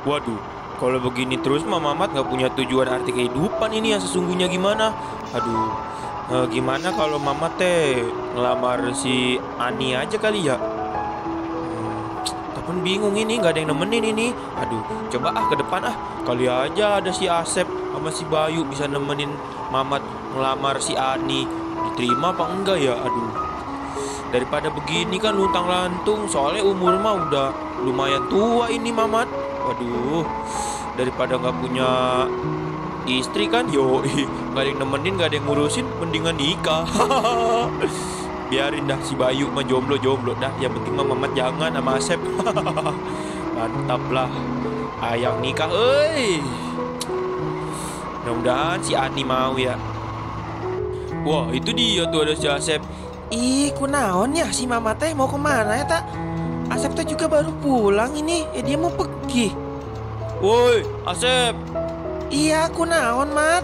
Waduh, kalau begini terus mah Mamat nggak punya tujuan arti kehidupan ini yang sesungguhnya gimana? Aduh, gimana kalau Mamat teh ngelamar si Ani aja kali ya? Tapi bingung ini nggak ada yang nemenin ini. Aduh, coba ke depan kali aja ada si Asep sama si Bayu bisa nemenin Mamat ngelamar si Ani. Diterima apa enggak ya? Aduh, daripada begini kan luntang lantung. Soalnya umur mah udah lumayan tua ini Mamat. Waduh, daripada nggak punya istri kan, nggak ada yang nemenin, nggak ada yang ngurusin, mendingan nikah. Biarin dah si Bayu mah jomblo dah. Yang penting mah Mamat jangan sama Asep. Mantap lah, ayang nikah, mudah-mudahan si Ani mau ya. Wah, itu dia tuh ada si Asep. Ih, kunaon ya si Mama teh mau kemana ya tak? Asep teh juga baru pulang ini, dia mau pergi. Woi, Asep. Iya, kunaon Mat?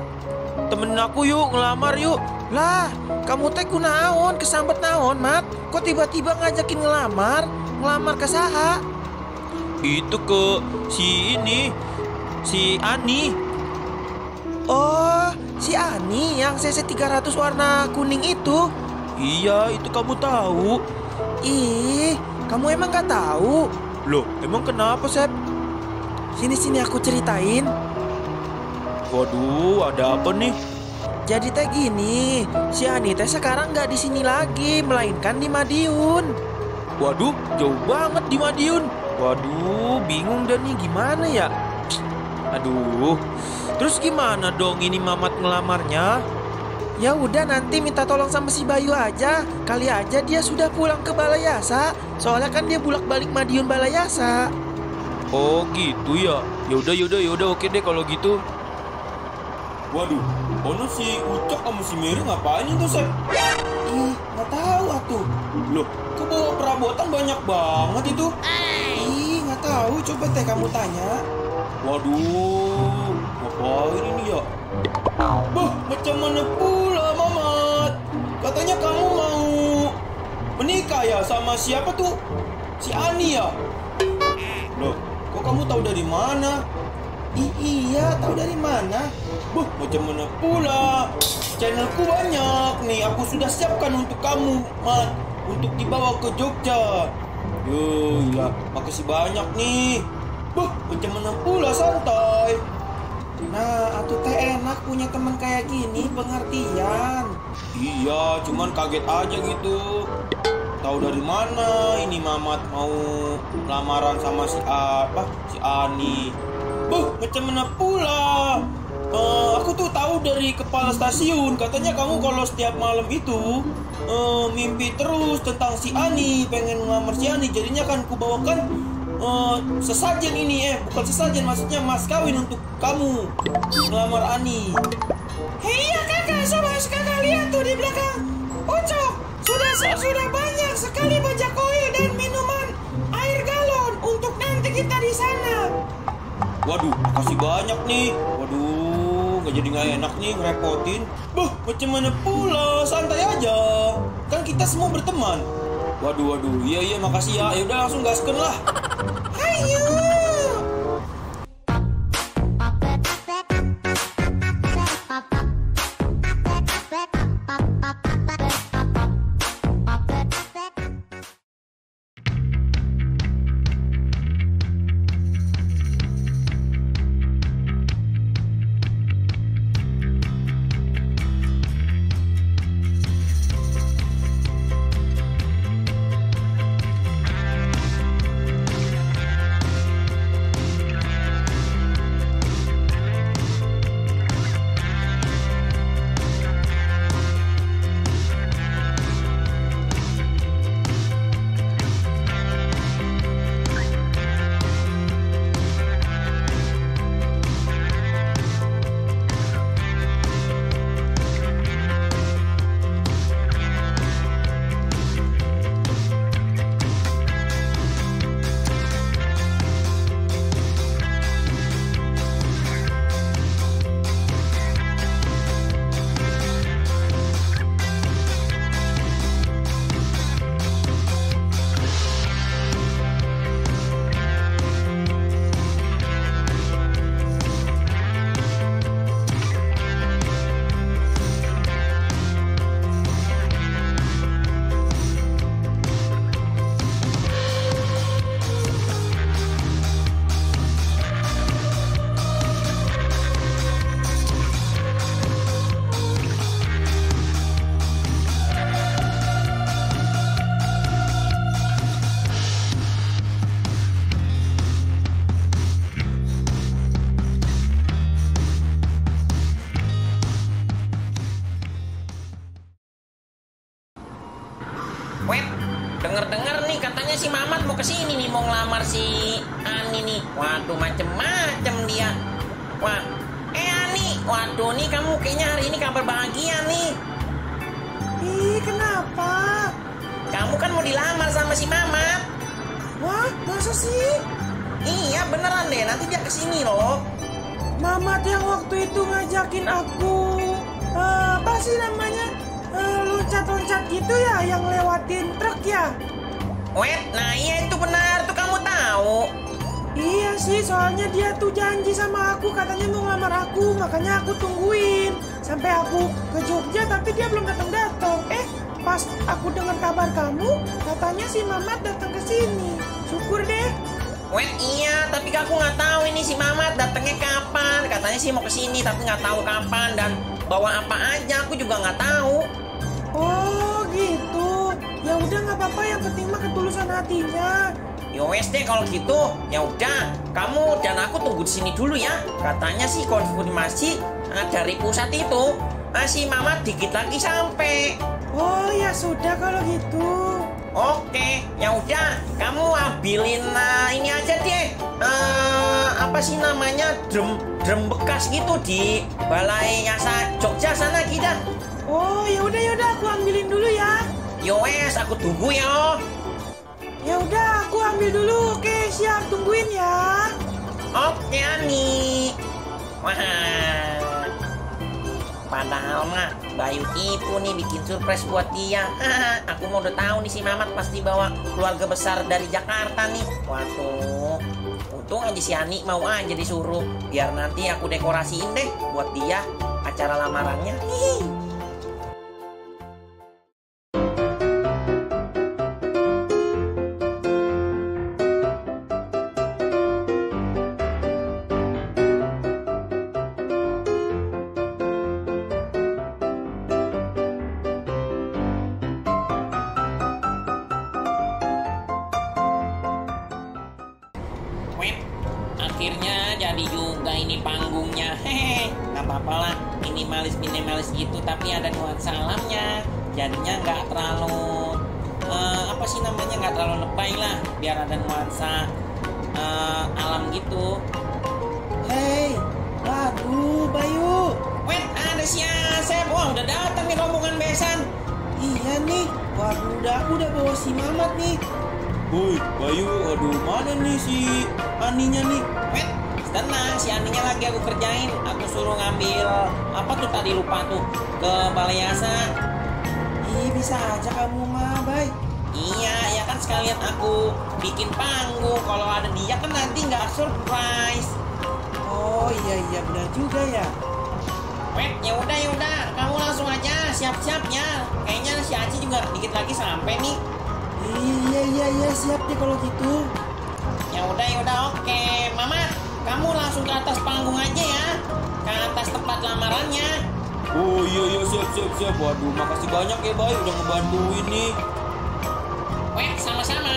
Temenin aku yuk, ngelamar yuk. Lah, kamu teh kunaon, kesambet naon Mat? Kok tiba-tiba ngajakin ngelamar? Ngelamar ke saha? Itu ke si Ani. Oh, si Ani yang CC 300 warna kuning itu. Iya, itu kamu tahu. Ih, kamu emang gak tahu? Loh, emang kenapa, Sep? Sini aku ceritain. Waduh, ada apa nih? Jadi teh gini, si Ani teh sekarang nggak di sini lagi, melainkan di Madiun. Waduh, jauh banget di Madiun. Waduh, bingung dah nih gimana ya? Aduh, terus gimana dong ini Mamat ngelamarnya? Ya udah nanti minta tolong sama si Bayu aja. Kali aja dia sudah pulang ke Balayasa. Soalnya kan dia bolak-balik Madiun Balayasa. Oh gitu ya. Yaudah, oke deh kalau gitu. Waduh, ono si Ucok sama si Mary ngapain itu, Sep? Ih, nggak tahu atuh. Loh, kok bawa perabotan banyak banget itu? Ih, nggak tahu. Coba teh kamu tanya. Waduh, ngapain ini ya? Bah, macam mana pula Mamat? Katanya kamu mau menikah ya sama siapa tuh? Si Ani ya? Loh, kok kamu tahu dari mana? Iya, tahu dari mana? Bah, macam mana pula? Channelku banyak nih, aku sudah siapkan untuk kamu, Mat, untuk dibawa ke Jogja. Ya, makasih banyak nih. Bah, macam mana pula, santai. Nah, atuh teh enak punya teman kayak gini, pengertian. Iya, cuman kaget aja gitu. Tahu dari mana ini Mamat mau lamaran sama si Ani. Macam mana pula? Aku tuh tahu dari kepala stasiun, katanya kamu kalau setiap malam itu mimpi terus tentang si Ani, pengen ngelamar si Ani. Jadinya kan ku bawakan sesajen ini, bukan sesajen, maksudnya mas kawin untuk kamu ngelamar Ani. Iya kakak, coba kakak lihat tuh di belakang. Ucok, sudah banyak sekali bajak koin dan minuman air galon untuk nanti kita di sana. Waduh, makasih banyak nih. Waduh, nggak enak nih ngerepotin. Macam mana pula, santai aja. Kan kita semua berteman. Waduh, iya makasih ya. Ya udah langsung gaskeun lah. Ayo. Wah, Ani, waduh nih kamu kayaknya hari ini kabar bahagia nih. Ih, kenapa? Kamu kan mau dilamar sama si Mamat. Wah, masa sih? Iya beneran deh, nanti dia kesini loh. Mamat yang waktu itu ngajakin aku, apa sih namanya? Loncat-loncat gitu ya, yang lewatin truk ya? Wait, nah iya itu benar tuh kamu tahu. Iya sih, soalnya dia tuh janji sama aku, katanya mau ngelamar aku, makanya aku tungguin sampai aku ke Jogja, tapi dia belum datang-datang. Pas aku dengar kabar kamu, katanya si Mamat datang ke sini. Syukur deh. Wait, iya, tapi aku nggak tahu ini si Mamat datangnya kapan. Katanya sih mau ke sini, tapi nggak tahu kapan dan bawa apa aja. Aku juga nggak tahu. Oh gitu. Ya udah nggak apa-apa, yang penting mah ketulusan hatinya. Yowes deh kalau gitu. Ya udah, kamu dan aku tunggu di sini dulu ya. Katanya sih konfirmasi dari pusat itu. Si Mamat dikit lagi sampai. Oh ya sudah kalau gitu. Oke, ya udah, kamu ambilin ini aja deh. Apa sih namanya, drum bekas gitu di Balai Yasa Jogja sana kita. Oh ya udah aku ambilin dulu ya. Yowes, aku tunggu ya. Ya udah aku ambil dulu. Oke, siap, tungguin ya. Oke Ani. Wah, padahal mah Bayu tipu nih bikin surprise buat dia. Aku mau udah tahu nih si Mamat pasti bawa keluarga besar dari Jakarta nih. Waduh, untung aja si Ani mau aja disuruh. Biar nanti aku dekorasiin deh buat dia acara lamarannya. Hihi. Akhirnya jadi juga ini panggungnya. Hehe, nggak apa-apa lah. Minimalis gitu, tapi ada nuansa alamnya. Jadinya nggak terlalu apa sih namanya, nggak terlalu lebay lah. Biar ada nuansa alam gitu. Hei, waduh Bayu. Wait, ada si Asep. Wah, udah datang nih rombongan besan. Iya nih, waduh aku udah bawa si Mamat nih. Woi, Bayu, aduh mana nih si Aninya nih? Wait, tenang, si Aninya lagi aku kerjain. Aku suruh ngambil apa tuh tadi, lupa tuh, ke Balai Yasa. Ih, bisa aja kamu mah, Bay. Iya, ya kan sekalian aku bikin panggung. Kalau ada dia kan nanti nggak surprise. Oh iya benar juga ya. Wait, ya udah, kamu langsung aja siap-siap ya. Kayaknya si Aci juga dikit lagi sampai nih. Iya siap deh kalau gitu. Ya udah, oke. Mama, kamu langsung ke atas panggung aja ya. Ke atas tempat lamarannya. Oh iya, siap. Waduh, makasih banyak ya Bayu udah ngebantuin nih. Wait, sama-sama.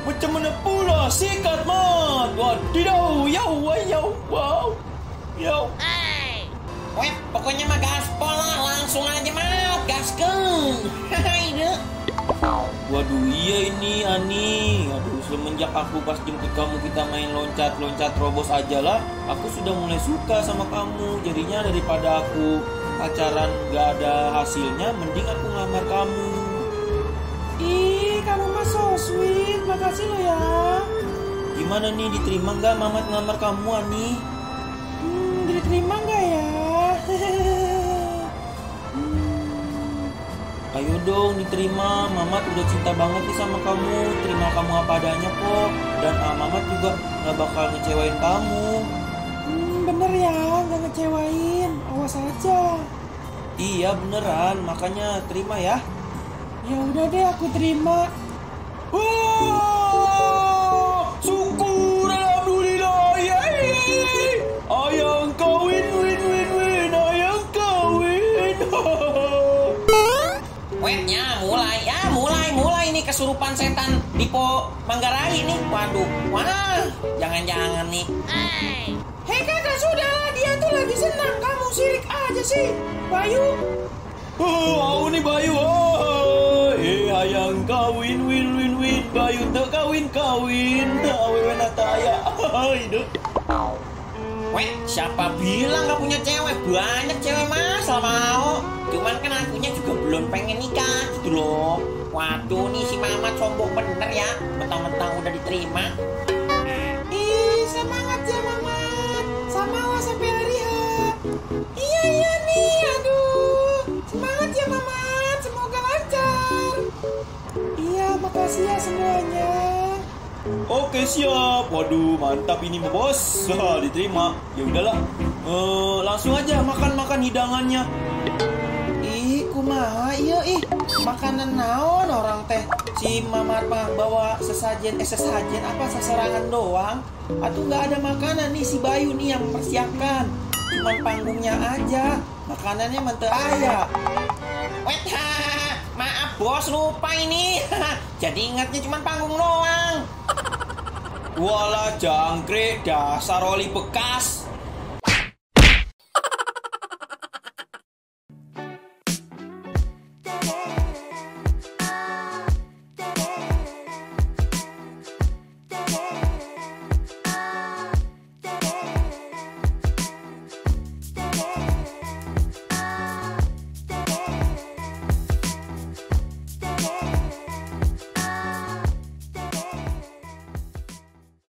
Macam mana pula sikat mat? Wadidaw, wow. Weh, pokoknya mah gaspol lah, langsung aja mat. gaskeun. Hai deh. Waduh iya ini Ani. Aduh semenjak aku pas jemput kamu kita main loncat-loncat robos aja lah, aku sudah mulai suka sama kamu. Jadinya daripada aku pacaran gak ada hasilnya, mending aku ngelamar kamu. Ih, kamu mah so sweet. Makasih lo ya. Gimana nih, diterima nggak Mamat ngelamar kamu Ani? Diterima nggak ya? Ayo dong diterima, Mamat udah cinta banget nih sama kamu. Terima kamu apa adanya kok. Dan Mamat juga gak bakal ngecewain kamu. Bener ya, nggak ngecewain. Awas aja. Iya beneran, makanya terima ya. Ya udah deh, aku terima. Wah, syukur alhamdulillah. Yeay. Ayang kawin, win. Ayang kawin. Wet ya mulai nih kesurupan setan di Po Manggarai nih. Waduh, wah, jangan-jangan nih. Hei kakak, sudahlah, dia tuh lagi senang. Kamu sirik aja sih, Bayu. Aku nih Bayu. Ayang kawin, win. Bayu tak kawin. Awewe nataya. Hidup. Weh, siapa bilang gak punya cewek? Banyak cewek mas mau. Cuman kan akunya juga belum pengen nikah gitu loh. Waduh nih si Mamat sombong bener ya. Mentang-mentang udah diterima. Ih, semangat ya Mamat. Samawa sampai hari H. Iya nih, aduh. Semangat ya Mamat, semoga lancar. Iya, makasih ya semuanya. Oke siap. Waduh mantap ini mah bos. Diterima. Ya udahlah. Langsung aja makan hidangannya. Ih, kumaha iya ih. Makanan naon orang teh. Si Mamat mah bawa sesajen apa seserangan doang. Atau nggak ada makanan nih si Bayu nih yang mempersiapkan. Cuman panggungnya aja. Makanannya menteu aya. Wet, maaf bos lupa ini. Jadi ingatnya cuma panggung doang. Walah jangkrik, dasar oli bekas.